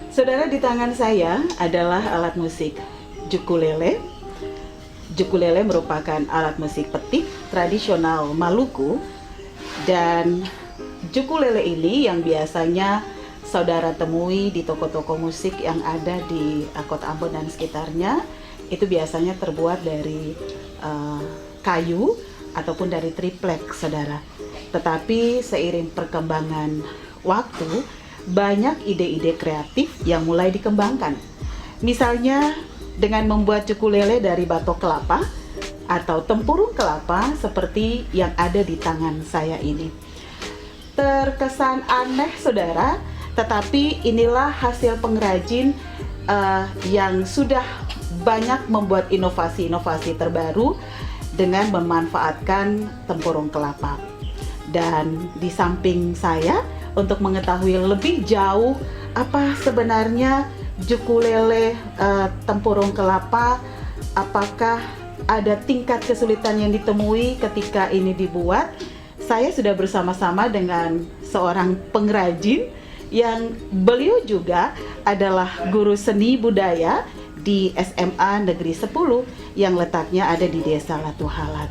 Saudara, di tangan saya adalah alat musik ukulele. Ukulele merupakan alat musik petik tradisional Maluku, dan ukulele ini yang biasanya saudara temui di toko-toko musik yang ada di Kota Ambon dan sekitarnya, itu biasanya terbuat dari kayu ataupun dari triplek, saudara. Tetapi seiring perkembangan waktu, banyak ide-ide kreatif yang mulai dikembangkan. Misalnya dengan membuat ukulele dari batok kelapa atau tempurung kelapa seperti yang ada di tangan saya ini. Terkesan aneh, saudara, tetapi inilah hasil pengrajin yang sudah banyak membuat inovasi-inovasi terbaru dengan memanfaatkan tempurung kelapa. Dan di samping saya, untuk mengetahui lebih jauh apa sebenarnya ukulele tempurung kelapa, apakah ada tingkat kesulitan yang ditemui ketika ini dibuat, saya sudah bersama-sama dengan seorang pengrajin yang beliau juga adalah guru seni budaya di SMA Negeri 10 yang letaknya ada di Desa Latuhalat.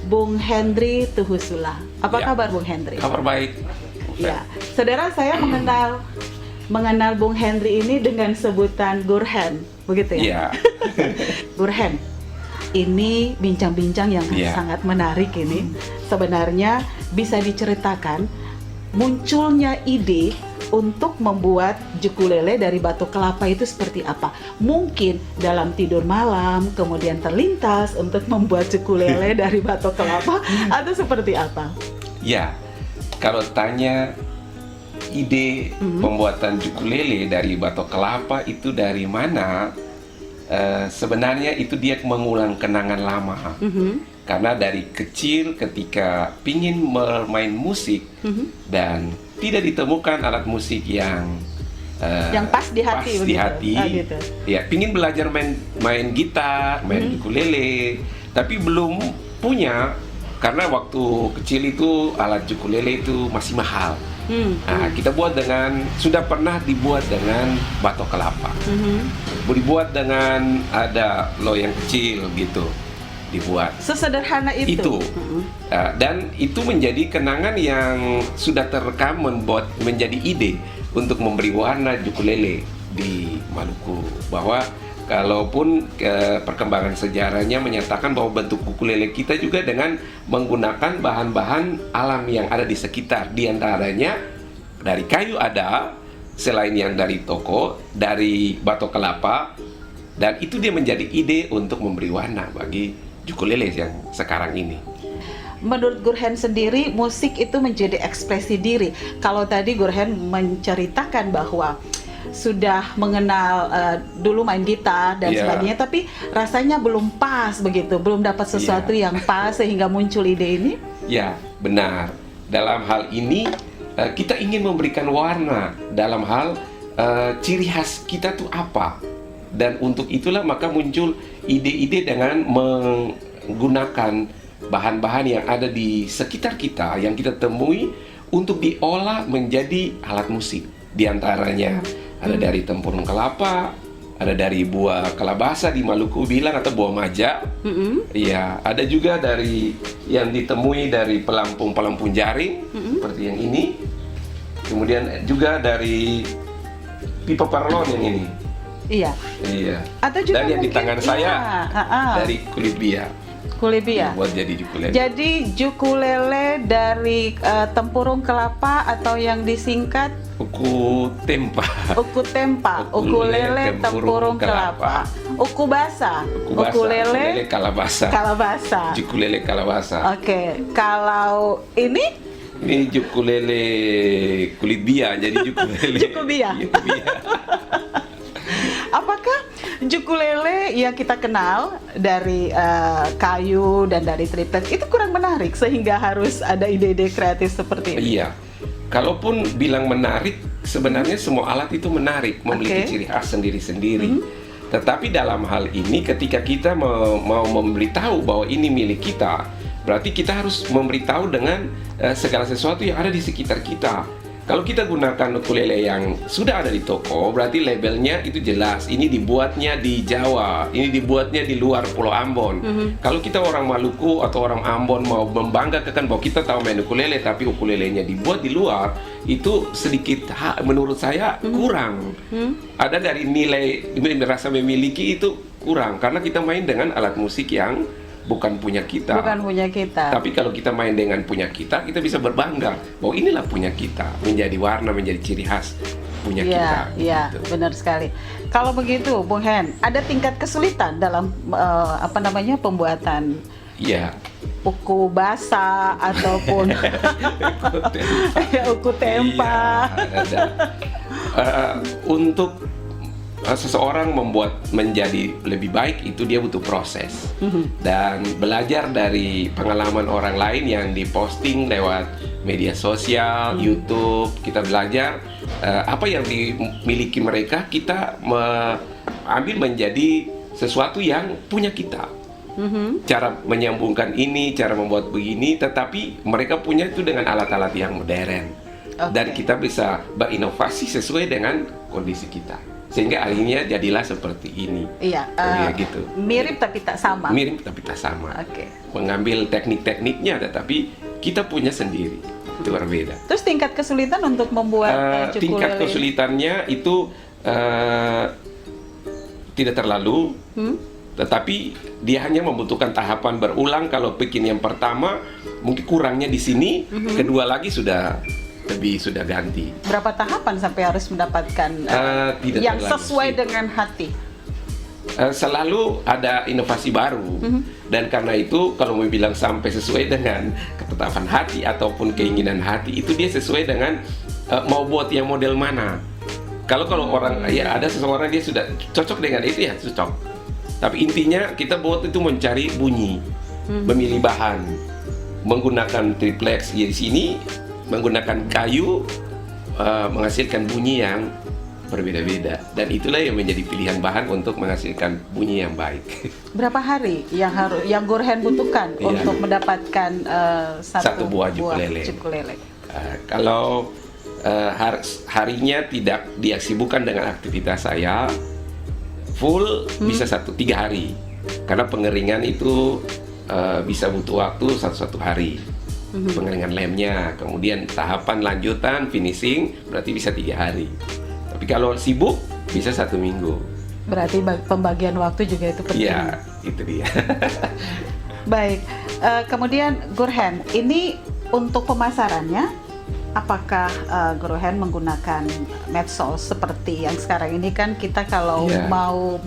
Bung Hendri Tuhusula. Apa kabar, Bung Hendri? Kabar baik. Ya, saudara, saya mengenal Bung Hendri ini dengan sebutan Gurhen, begitu ya? Iya. Gurhen, ini bincang-bincang yang sangat menarik ini. Sebenarnya bisa diceritakan munculnya ide untuk membuat ukulele dari batok kelapa itu seperti apa? Mungkin dalam tidur malam kemudian terlintas untuk membuat ukulele dari batok kelapa atau seperti apa? Ya, kalau tanya ide pembuatan ukulele dari batok kelapa itu dari mana? Sebenarnya itu dia mengulang kenangan lama. Karena dari kecil ketika pingin bermain musik dan tidak ditemukan alat musik yang pas di hati, gitu. Ya, pingin belajar main gitar, main ukulele, tapi belum punya karena waktu kecil itu alat ukulele itu masih mahal. Nah, kita sudah pernah dibuat dengan batok kelapa. Dibuat dengan ada loyang kecil gitu. Dibuat sesederhana itu. Dan itu menjadi kenangan yang sudah terekam menjadi ide untuk memberi warna ukulele di Maluku, bahwa kalaupun perkembangan sejarahnya menyatakan bahwa bentuk ukulele kita juga dengan menggunakan bahan-bahan alam yang ada di sekitar, diantaranya dari kayu ada, selain yang dari toko, dari batok kelapa, dan itu dia menjadi ide untuk memberi warna bagi ukulele yang sekarang ini. Menurut Gurhen sendiri, musik itu menjadi ekspresi diri. Kalau tadi Gurhen menceritakan bahwa sudah mengenal dulu main gitar dan sebagainya, tapi rasanya belum pas begitu, belum dapat sesuatu yang pas sehingga muncul ide ini. Ya, benar. Dalam hal ini kita ingin memberikan warna dalam hal ciri khas kita tuh apa. Dan untuk itulah maka muncul ide-ide dengan menggunakan bahan-bahan yang ada di sekitar kita yang kita temui untuk diolah menjadi alat musik. Di antaranya ada dari tempurung kelapa, ada dari buah kalabasa di Maluku bilang atau buah maja. Iya, ada juga dari yang ditemui dari pelampung jaring seperti yang ini. Kemudian juga dari pipa parlon yang ini. Iya. Atau juga dan yang di tangan saya dari kulit bia. Kulit bia. Buat jadi ukulele. Jadi ukulele dari tempurung kelapa atau yang disingkat uku tempa. Uku tempa. Ukulele tempurung kelapa. Uku basa. Ukulele kalabasa. Kalabasa. Ukulele kalabasa. Oke. Kalau ini ukulele kulit bia, jadi ukulele. Ukubia. Apakah ukulele yang kita kenal dari kayu dan dari triplek itu kurang menarik sehingga harus ada ide-ide kreatif seperti ini? Iya, kalaupun bilang menarik, sebenarnya semua alat itu menarik, memiliki ciri khas sendiri-sendiri. Tetapi dalam hal ini ketika kita mau memberitahu bahwa ini milik kita, berarti kita harus memberitahu dengan segala sesuatu yang ada di sekitar kita. Kalau kita gunakan ukulele yang sudah ada di toko, berarti labelnya itu jelas. Ini dibuatnya di Jawa, ini dibuatnya di luar Pulau Ambon. Kalau kita orang Maluku atau orang Ambon mau membanggakan bahwa kita tahu main ukulele, tapi ukulelenya dibuat di luar, itu sedikit menurut saya kurang. Ada dari nilai rasa memiliki itu kurang, karena kita main dengan alat musik yang bukan punya kita. Bukan punya kita. Tapi kalau kita main dengan punya kita bisa berbangga bahwa inilah punya kita, menjadi warna, menjadi ciri khas punya kita. Iya, gitu. benar sekali. Kalau begitu, Bung Hen, ada tingkat kesulitan dalam pembuatan Iya. uku basa ataupun uku tempa. Iya, ada. Untuk seseorang membuat menjadi lebih baik itu dia butuh proses dan belajar dari pengalaman orang lain yang diposting lewat media sosial, YouTube. Kita belajar apa yang dimiliki mereka, kita ambil menjadi sesuatu yang punya kita. Cara menyambungkan ini, cara membuat begini, tetapi mereka punya itu dengan alat-alat yang modern. Dan kita bisa berinovasi sesuai dengan kondisi kita, sehingga akhirnya jadilah seperti ini. Iya, gitu. Mirip tapi tak sama. Mirip tapi tak sama. Oke. Mengambil teknik-tekniknya, tetapi kita punya sendiri. Itu berbeda. Terus tingkat kesulitan untuk membuat ukulele? Tingkat kesulitannya itu tidak terlalu, tetapi dia hanya membutuhkan tahapan berulang. Kalau bikin yang pertama, mungkin kurangnya di sini, kedua lagi sudah ganti. Berapa tahapan sampai harus mendapatkan yang sesuai dengan hati? Selalu ada inovasi baru, dan karena itu kalau mau bilang sampai sesuai dengan ketetapan hati ataupun keinginan hati, itu dia sesuai dengan mau buat yang model mana. Kalau orang ya ada seseorang dia sudah cocok dengan itu, ya cocok. Tapi intinya kita buat itu mencari bunyi, memilih bahan, menggunakan triplex di sini, menggunakan kayu, menghasilkan bunyi yang berbeda-beda, dan itulah yang menjadi pilihan bahan untuk menghasilkan bunyi yang baik. Berapa hari yang Gurhen butuhkan untuk mendapatkan satu buah ukulele? Kalau harinya tidak diasibukkan dengan aktivitas saya, full bisa 3 hari, karena pengeringan itu bisa butuh waktu satu hari. Pengeringan lemnya, kemudian tahapan lanjutan finishing berarti bisa 3 hari. Tapi kalau sibuk bisa 1 minggu. Berarti pembagian waktu juga itu penting. Iya, itu dia. Baik, kemudian Gurhen, ini untuk pemasarannya, apakah Gurhen menggunakan medsos seperti yang sekarang ini kan kita kalau mau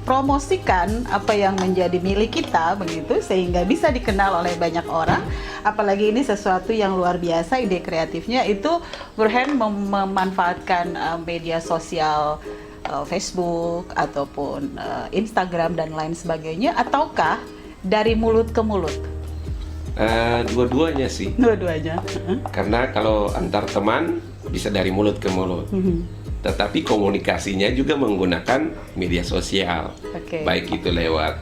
promosikan apa yang menjadi milik kita begitu sehingga bisa dikenal oleh banyak orang, apalagi ini sesuatu yang luar biasa, ide kreatifnya itu Gurhen memanfaatkan media sosial, Facebook ataupun Instagram dan lain sebagainya, ataukah dari mulut ke mulut? Dua-duanya sih. Dua-duanya. Karena kalau antar teman bisa dari mulut ke mulut. Tetapi komunikasinya juga menggunakan media sosial, baik itu lewat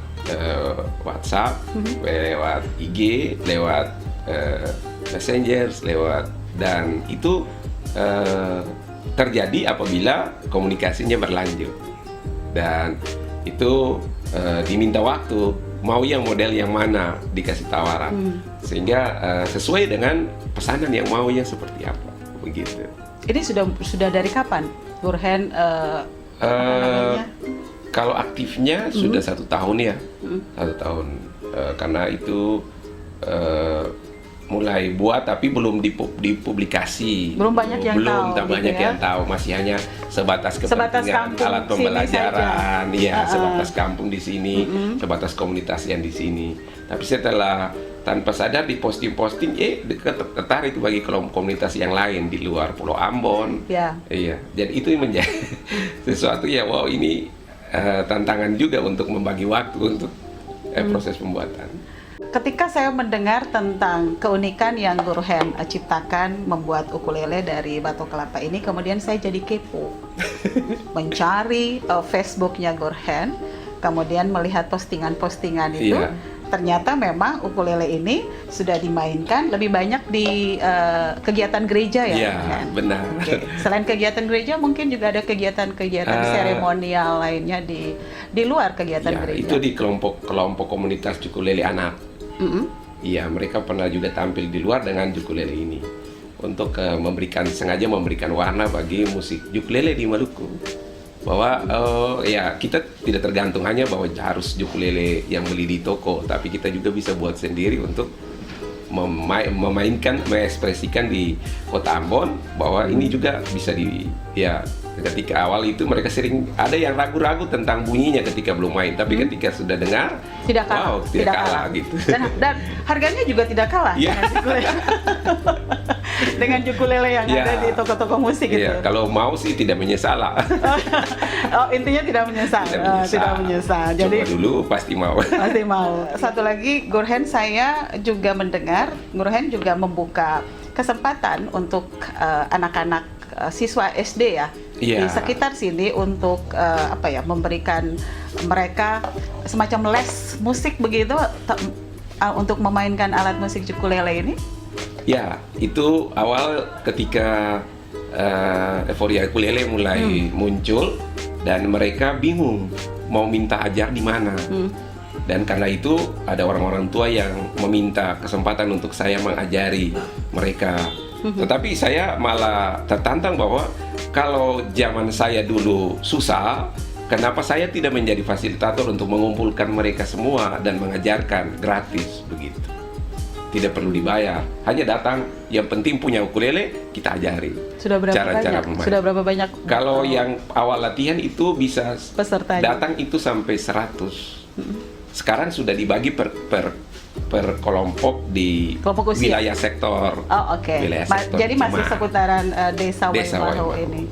WhatsApp, lewat IG, lewat Messenger, dan itu terjadi apabila komunikasinya berlanjut, dan itu diminta waktu, mau yang model yang mana, dikasih tawaran, sehingga sesuai dengan pesanan yang maunya seperti apa, begitu. Ini sudah dari kapan Gurhen kalau aktifnya sudah 1 tahun ya, 1 tahun, karena itu mulai buat tapi belum dipublikasi, belum banyak yang tahu, masih hanya sebatas kepentingan alat pembelajaran, ya sebatas kampung di sini, sebatas komunitas yang di sini. Tapi setelah tanpa sadar di posting-posting, tertarik bagi kelompok komunitas yang lain di luar Pulau Ambon. Iya, dan itu menjadi sesuatu ya, wow, ini tantangan juga untuk membagi waktu untuk proses pembuatan. Ketika saya mendengar tentang keunikan yang Gurhen ciptakan membuat ukulele dari batok kelapa ini, kemudian saya jadi kepo, mencari Facebooknya Gurhen, kemudian melihat postingan-postingan itu, ternyata memang ukulele ini sudah dimainkan lebih banyak di kegiatan gereja ya. Iya, kan? benar. Oke. Selain kegiatan gereja, mungkin juga ada kegiatan-kegiatan seremonial lainnya di luar kegiatan Ya, gereja. itu di kelompok komunitas ukulele anak. Iya, mereka pernah juga tampil di luar dengan ukulele ini untuk sengaja memberikan warna bagi musik ukulele di Maluku. Bahwa ya kita tidak tergantung hanya bahwa harus ukulele yang beli di toko, tapi kita juga bisa buat sendiri untuk memainkan, mengekspresikan di Kota Ambon, bahwa ini juga bisa ketika awal itu mereka sering ada yang ragu-ragu tentang bunyinya ketika belum main, tapi ketika sudah dengar, tidak kalah, wow, tidak kalah gitu. Dan harganya juga tidak kalah dengan ukulele yang ada di toko-toko musik gitu. Kalau mau sih tidak menyesal lah. Oh, intinya tidak menyesal. Tidak menyesal. Jadi coba dulu pasti mau. Pasti mau. Satu lagi, Gurhen, saya juga mendengar Gurhen juga membuka kesempatan untuk anak-anak siswa SD ya di sekitar sini untuk memberikan mereka semacam les musik begitu untuk memainkan alat musik ukulele ini. Ya, itu awal ketika euforia ukulele mulai muncul dan mereka bingung mau minta ajar di mana. Dan karena itu ada orang-orang tua yang meminta kesempatan untuk saya mengajari mereka. Tetapi saya malah tertantang bahwa kalau zaman saya dulu susah, kenapa saya tidak menjadi fasilitator untuk mengumpulkan mereka semua dan mengajarkan gratis begitu. Tidak perlu dibayar, hanya datang, yang penting punya ukulele, kita ajari. Sudah berapa cara-cara banyak? memain. Sudah berapa banyak? Kalau yang awal latihan itu bisa pesertanya datang itu sampai 100. Sekarang sudah dibagi per kelompok di kelompok usia. Wilayah sektor. Oh, oke. Jadi masih seputaran desa Waimahu ini.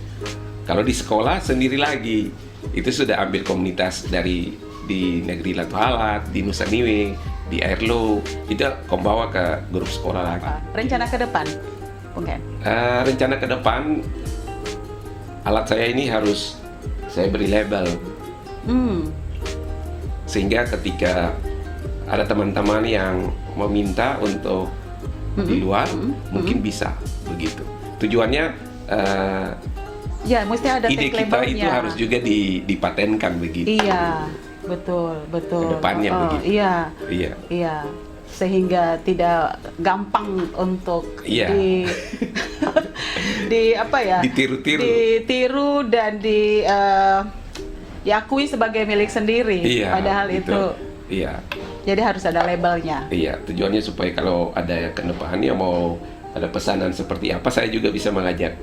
Kalau di sekolah sendiri lagi, itu sudah ambil komunitas di Negeri Latu Halat, di Nusa Niwe, di Airlo, itu bawa ke grup sekolah lagi. Rencana ke depan, mungkin? Rencana ke depan, alat saya ini harus saya beri label. Sehingga ketika ada teman-teman yang meminta untuk di luar, mungkin bisa begitu. Tujuannya mesti ada ide kita labelnya. itu harus juga dipatenkan begitu. Iya, betul. Kedepannya begitu. Iya. Sehingga tidak gampang untuk ditiru dan diakui sebagai milik sendiri. Padahal betul. Itu. Iya. Jadi harus ada labelnya. Iya, tujuannya supaya kalau ada yang ke depannya mau ada pesanan seperti apa, saya juga bisa mengajak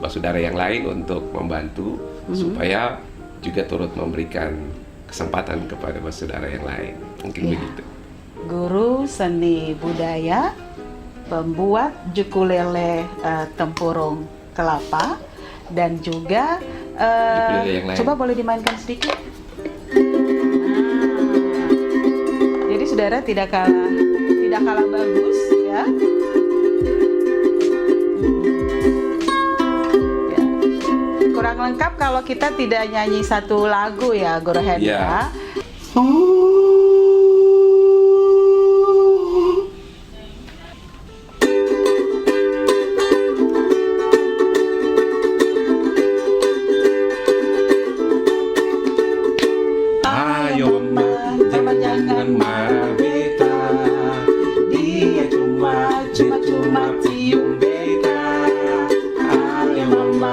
saudara yang lain untuk membantu supaya juga turut memberikan kesempatan kepada saudara yang lain. Mungkin begitu. Guru seni budaya, pembuat ukulele tempurung kelapa, dan juga coba boleh dimainkan sedikit. Jadi saudara tidak kalah bagus ya. Kurang lengkap kalau kita tidak nyanyi satu lagu ya, Gurhen ya. Jangan marah beta, dia cuma cium beta. Ayo mama,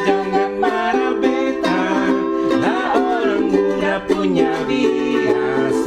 jangan marah beta, lah orang muda punya bias.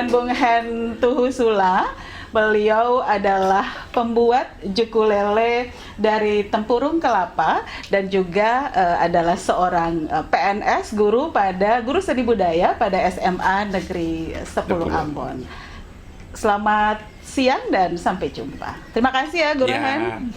dengan Bung Hen Tuhusula. Beliau adalah pembuat ukulele dari tempurung kelapa dan juga adalah seorang PNS guru seni budaya pada SMA Negeri 10 Ambon. Selamat siang dan sampai jumpa. Terima kasih ya Guru Hen.